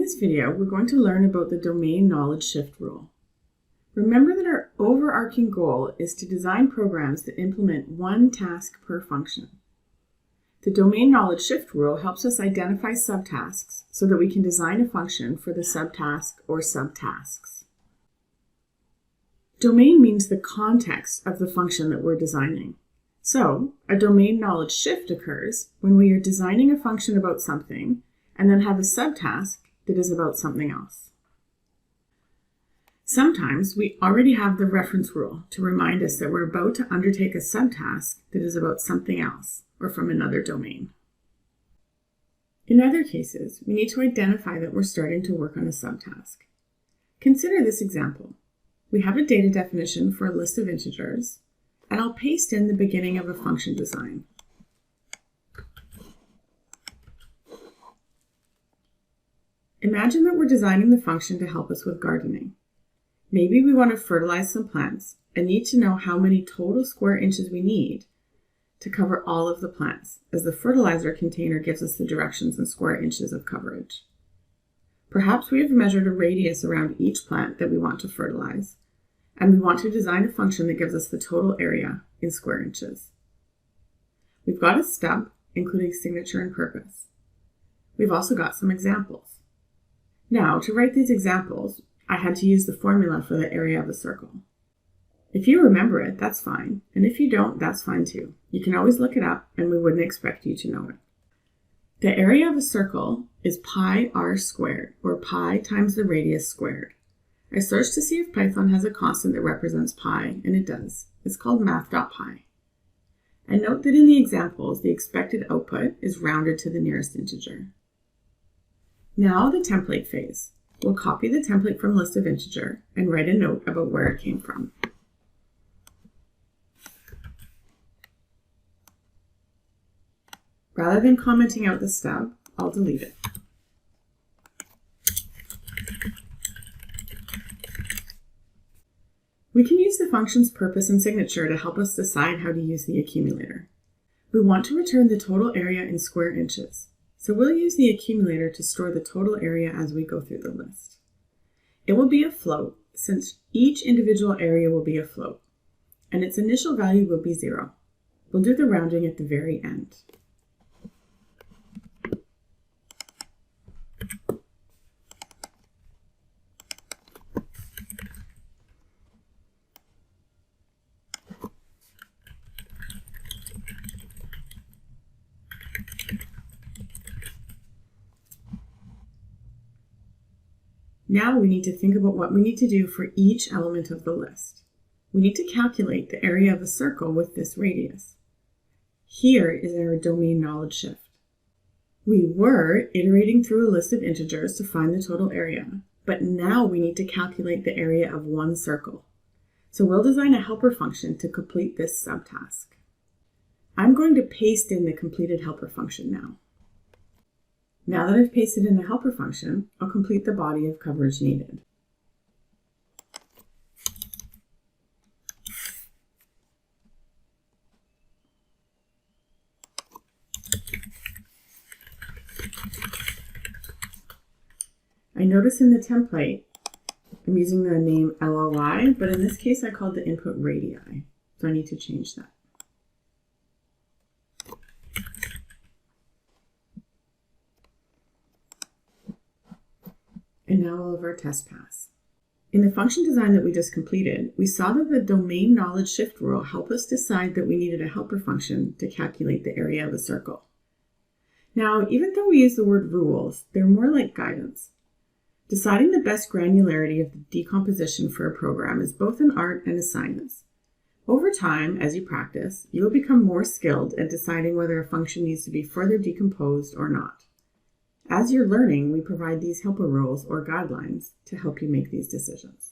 this video, we're going to learn about the domain knowledge shift rule. Remember that our overarching goal is to design programs that implement one task per function. The domain knowledge shift rule helps us identify subtasks so that we can design a function for the subtask or subtasks. Domain means the context of the function that we're designing. So, a domain knowledge shift occurs when we are designing a function about something and then have a subtask that is about something else. Sometimes we already have the reference rule to remind us that we're about to undertake a subtask that is about something else or from another domain. In other cases, we need to identify that we're starting to work on a subtask. Consider this example. We have a data definition for a list of integers, and I'll paste in the beginning of a function design. Imagine that we're designing the function to help us with gardening. Maybe we want to fertilize some plants and need to know how many total square inches we need to cover all of the plants, as the fertilizer container gives us the directions in square inches of coverage. Perhaps we have measured a radius around each plant that we want to fertilize, and we want to design a function that gives us the total area in square inches. We've got a stub, including signature and purpose. We've also got some examples. Now, to write these examples, I had to use the formula for the area of a circle. If you remember it, that's fine, and if you don't, that's fine too. You can always look it up, and we wouldn't expect you to know it. The area of a circle is pi r squared, or pi times the radius squared. I searched to see if Python has a constant that represents pi, and it does. It's called math.pi. And note that in the examples, the expected output is rounded to the nearest integer. Now the template phase. We'll copy the template from list of integer and write a note about where it came from. Rather than commenting out the stub, I'll delete it. We can use the function's purpose and signature to help us decide how to use the accumulator. We want to return the total area in square inches, so we'll use the accumulator to store the total area as we go through the list. It will be a float, since each individual area will be a float, and its initial value will be 0. We'll do the rounding at the very end. Now we need to think about what we need to do for each element of the list. We need to calculate the area of a circle with this radius. Here is our domain knowledge shift. We were iterating through a list of integers to find the total area, but now we need to calculate the area of one circle. So we'll design a helper function to complete this subtask. I'm going to paste in the completed helper function now. Now that I've pasted in the helper function, I'll complete the body of coverage needed. I notice in the template, I'm using the name LOI, but in this case I called the input radii, so I need to change that. And now we'll have our test pass. In the function design that we just completed, we saw that the domain knowledge shift rule helped us decide that we needed a helper function to calculate the area of a circle. Now, even though we use the word rules, they're more like guidance. Deciding the best granularity of the decomposition for a program is both an art and a science. Over time, as you practice, you will become more skilled at deciding whether a function needs to be further decomposed or not. As you're learning, we provide these helper rules or guidelines to help you make these decisions.